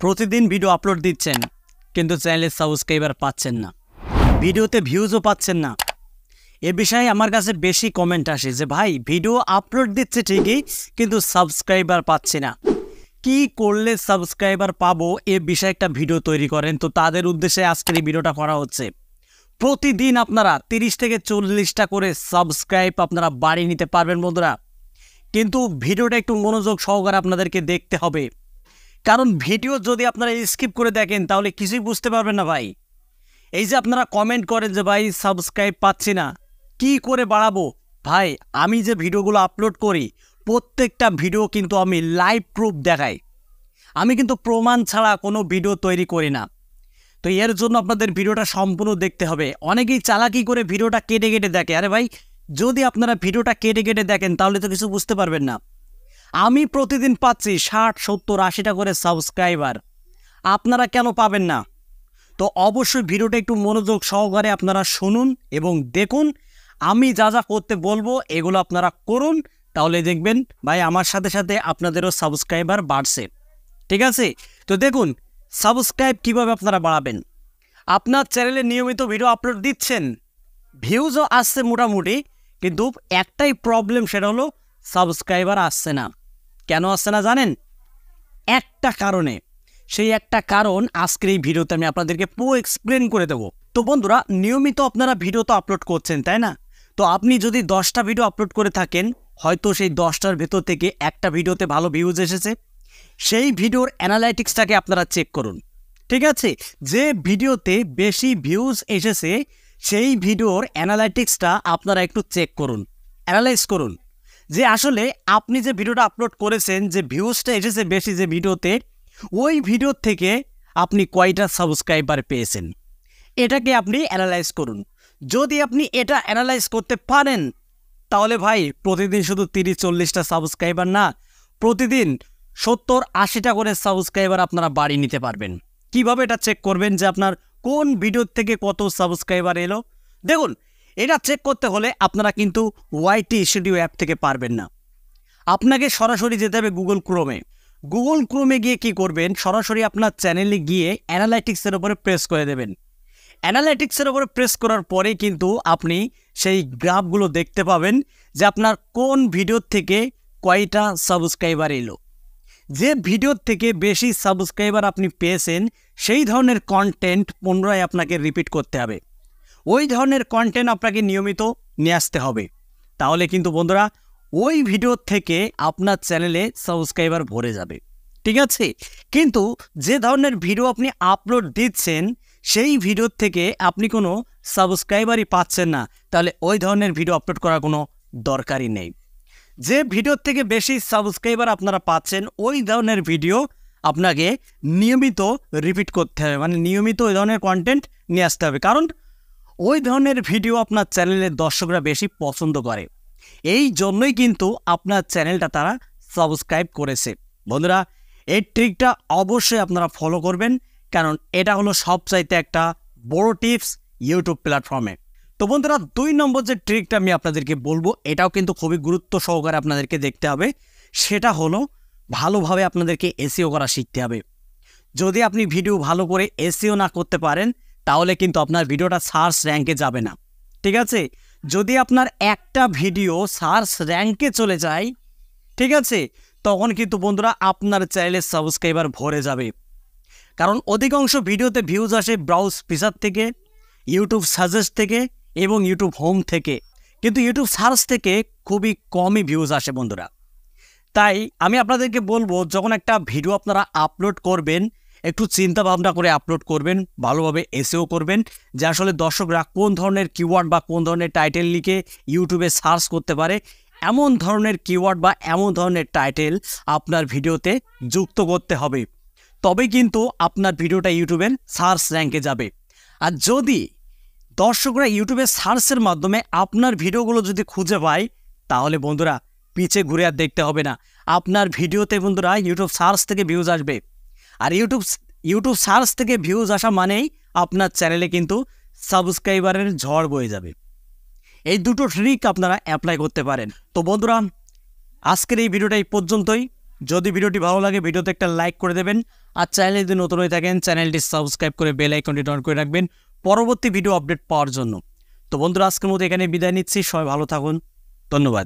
প্রতিদিন video upload দিচ্ছেন কিন্তু চ্যানেলে সাবস্ক্রাইবার পাচ্ছেন না, ভিডিওতে ভিউজও পাচ্ছেন না। এ বিষয়ে আমার কাছে বেশি কমেন্ট আসে যে ভাই ভিডিও আপলোড দিচ্ছে ঠিকই কিন্তু সাবস্ক্রাইবার পাচ্ছি না, কি করলে সাবস্ক্রাইবার পাবো এ বিষয়ে একটা ভিডিও তৈরি করেন। তো তাদের উদ্দেশ্যে আজকের এই ভিডিওটা করা হচ্ছে। প্রতিদিন আপনারা 30 থেকে 40টা করে সাবস্ক্রাইব আপনারা বাড়িয়ে নিতে পারবেন বন্ধুরা, কিন্তু ভিডিওটা একটু মনোযোগ সহকারে আপনাদেরকে দেখতে হবে, কারণ ভিডিও যদি আপনারা স্কিপ করে দেখেন তাহলে কিছুই বুঝতে পারবেন না ভাই। এই যে আপনারা কমেন্ট করেন যে ভাই সাবস্ক্রাইব পাচ্ছি না, কি করে বাড়াবো? ভাই আমি যে ভিডিওগুলো আপলোড করি প্রত্যেকটা ভিডিও কিন্তু আমি লাইভ প্রুফ দেখাই, আমি কিন্তু প্রমাণ ছাড়া কোনো ভিডিও তৈরি করি না। তো এর জন্য আপনাদের ভিডিওটা সম্পূর্ণ দেখতে হবে। অনেকেই চালাকি করে ভিডিওটা কেটে কেটে দেখে। আরে ভাই যদি আপনারা ভিডিওটা কেটে কেটে দেখেন তাহলে তো কিছু বুঝতে পারবেন না। আমি প্রতিদিন পাচ্ছি 60, 70, 80টা করে সাবস্ক্রাইবার, আপনারা কেন পাবেন না? তো অবশ্যই ভিডিওটা একটু মনোযোগ সহকারে আপনারা শুনুন এবং দেখুন। আমি যা যা করতে বলবো এগুলো আপনারা করুন, তাহলে দেখবেন ভাই আমার সাথে সাথে আপনাদেরও সাবস্ক্রাইবার বাড়ছে। ঠিক আছে? তো দেখুন সাবস্ক্রাইব কিভাবে আপনারা বাড়াবেন। আপনার চ্যানেলে নিয়মিত ভিডিও আপলোড দিচ্ছেন, ভিউজও আসছে মোটামুটি, কিন্তু একটাই প্রবলেম, সেটা হলো সাবস্ক্রাইবার আসছে না। কেন আসছে না জানেন? একটা কারণে। সেই একটা কারণ আজকের এই ভিডিওতে আমি আপনাদেরকে পুরো এক্সপ্লেন করে দেবো। তো বন্ধুরা, নিয়মিত আপনারা ভিডিও তো আপলোড করছেন তাই না? তো আপনি যদি 10টা ভিডিও আপলোড করে থাকেন, হয়তো সেই 10টার ভেতর থেকে একটা ভিডিওতে ভালো ভিউজ এসেছে, সেই ভিডিওর অ্যানালাইটিক্সটাকে আপনারা চেক করুন। ঠিক আছে? যে ভিডিওতে বেশি ভিউজ এসেছে সেই ভিডিওর অ্যানালাইটিক্সটা আপনারা একটু চেক করুন, অ্যানালাইজ করুন যে আসলে আপনি যে ভিডিওটা আপলোড করেছেন, যে ভিউজটা এসেছে বেশি যে ভিডিওতে, ওই ভিডিওর থেকে আপনি কয়টা সাবস্ক্রাইবার পেয়েছেন, এটাকে আপনি অ্যানালাইজ করুন। যদি আপনি এটা অ্যানালাইজ করতে পারেন তাহলে ভাই প্রতিদিন শুধু 30-40টা সাবস্ক্রাইবার না, প্রতিদিন 70-80টা করে সাবস্ক্রাইবার আপনারা বাড়িয়ে নিতে পারবেন। কিভাবে এটা চেক করবেন যে আপনার কোন ভিডিওর থেকে কত সাবস্ক্রাইবার এলো? দেখুন, এটা চেক করতে হলে আপনারা কিন্তু ওয়াইটি স্টুডিও অ্যাপ থেকে পারবেন না। আপনাকে সরাসরি যেতে হবে গুগল ক্রোমে। গুগল ক্রোমে গিয়ে কি করবেন, সরাসরি আপনার চ্যানেলে গিয়ে অ্যানালাইটিক্সের উপরে প্রেস করে দেবেন। অ্যানালাইটিক্সের উপরে প্রেস করার পরে কিন্তু আপনি সেই গ্রাফগুলো দেখতে পাবেন যে আপনার কোন ভিডিওর থেকে কয়টা সাবস্ক্রাইবার এলো। যে ভিডিওর থেকে বেশি সাবস্ক্রাইবার আপনি পেয়েছেন সেই ধরনের কন্টেন্ট পুনরায় আপনাকে রিপিট করতে হবে, ওই ধরনের কন্টেন্ট আপনাকে নিয়মিত নিয়ে আসতে হবে। তাহলে কিন্তু বন্ধুরা ওই ভিডিওর থেকে আপনার চ্যানেলে সাবস্ক্রাইবার ভরে যাবে। ঠিক আছে? কিন্তু যে ধরনের ভিডিও আপনি আপলোড দিচ্ছেন সেই ভিডিওর থেকে আপনি কোনো সাবস্ক্রাইবারই পাচ্ছেন না, তাহলে ওই ধরনের ভিডিও আপলোড করার কোনো দরকারই নেই। যে ভিডিওর থেকে বেশি সাবস্ক্রাইবার আপনারা পাচ্ছেন ওই ধরনের ভিডিও আপনাকে নিয়মিত রিপিট করতে হবে, মানে নিয়মিত ওই ধরনের কন্টেন্ট নিয়ে আসতে হবে, কারণ ওই ধরনের ভিডিও আপনার চ্যানেলের দর্শকরা বেশি পছন্দ করে। এই জন্যই কিন্তু আপনার চ্যানেলটা তারা সাবস্ক্রাইব করেছে। বন্ধুরা, এই ট্রিকটা অবশ্যই আপনারা ফলো করবেন, কারণ এটা হলো সবচাইতে একটা বড় টিপস ইউটিউব প্ল্যাটফর্মে। তো বন্ধুরা, 2 নম্বর যে ট্রিকটা আমি আপনাদেরকে বলবো এটাও কিন্তু খুবই গুরুত্ব সহকারে আপনাদেরকে দেখতে হবে, সেটা হলো ভালোভাবে আপনাদেরকে এসইও করা শিখতে হবে। যদি আপনি ভিডিও ভালো করে এসইও না করতে পারেন তাহলে কিন্তু আপনার ভিডিওটা সার্চ র্যাঙ্কে যাবে না। ঠিক আছে? যদি আপনার একটা ভিডিও সার্চ র্যাঙ্কে চলে যায়, ঠিক আছে, তখন কিন্তু বন্ধুরা আপনার চ্যানেলে সাবস্ক্রাইবার ভরে যাবে, কারণ অধিকাংশ ভিডিওতে ভিউজ আসে ব্রাউজ ফিচার থেকে, ইউটিউব সাজেস্ট থেকে এবং ইউটিউব হোম থেকে, কিন্তু ইউটিউব সার্চ থেকে খুবই কমই ভিউজ আসে বন্ধুরা। তাই আমি আপনাদেরকে বলবো, যখন একটা ভিডিও আপনারা আপলোড করবেন একটু চিন্তা ভাবনা করে আপলোড করবেন, ভালোভাবে এসইও করবেন যে আসলে দর্শকরা কোন ধরনের কিওয়ার্ড বা কোন ধরনের টাইটেল লিখে ইউটিউবে সার্চ করতে পারে, এমন ধরনের কিওয়ার্ড বা এমন ধরনের টাইটেল আপনার ভিডিওতে যুক্ত করতে হবে, তবে কিন্তু আপনার ভিডিওটা ইউটিউবের সার্চ র্যাঙ্কে যাবে। আর যদি দর্শকরা ইউটিউবের সার্চের মাধ্যমে আপনার ভিডিওগুলো যদি খুঁজে পায় তাহলে বন্ধুরা পিছে ঘুরে আর দেখতে হবে না, আপনার ভিডিওতে বন্ধুরা ইউটিউব সার্চ থেকে ভিউজ আসবে। আর ইউটিউব সার্চ থেকে ভিউজ আসা মানেই আপনার চ্যানেলে কিন্তু সাবস্ক্রাইবারের ঝড় বয়ে যাবে। এই দুটো ট্রিক আপনারা অ্যাপ্লাই করতে পারেন। তো বন্ধুরা, আজকের এই ভিডিওটা এই পর্যন্তই। যদি ভিডিওটি ভালো লাগে ভিডিওতে একটা লাইক করে দেবেন, আর চ্যানেলে যদি নতুন হয়ে থাকেন চ্যানেলটি সাবস্ক্রাইব করে বেল আইকনটি অন করে রাখবেন পরবর্তী ভিডিও আপডেট পাওয়ার জন্য। তো বন্ধুরা, আজকের মতো এখানে বিদায় নিচ্ছি। সবাই ভালো থাকুন, ধন্যবাদ।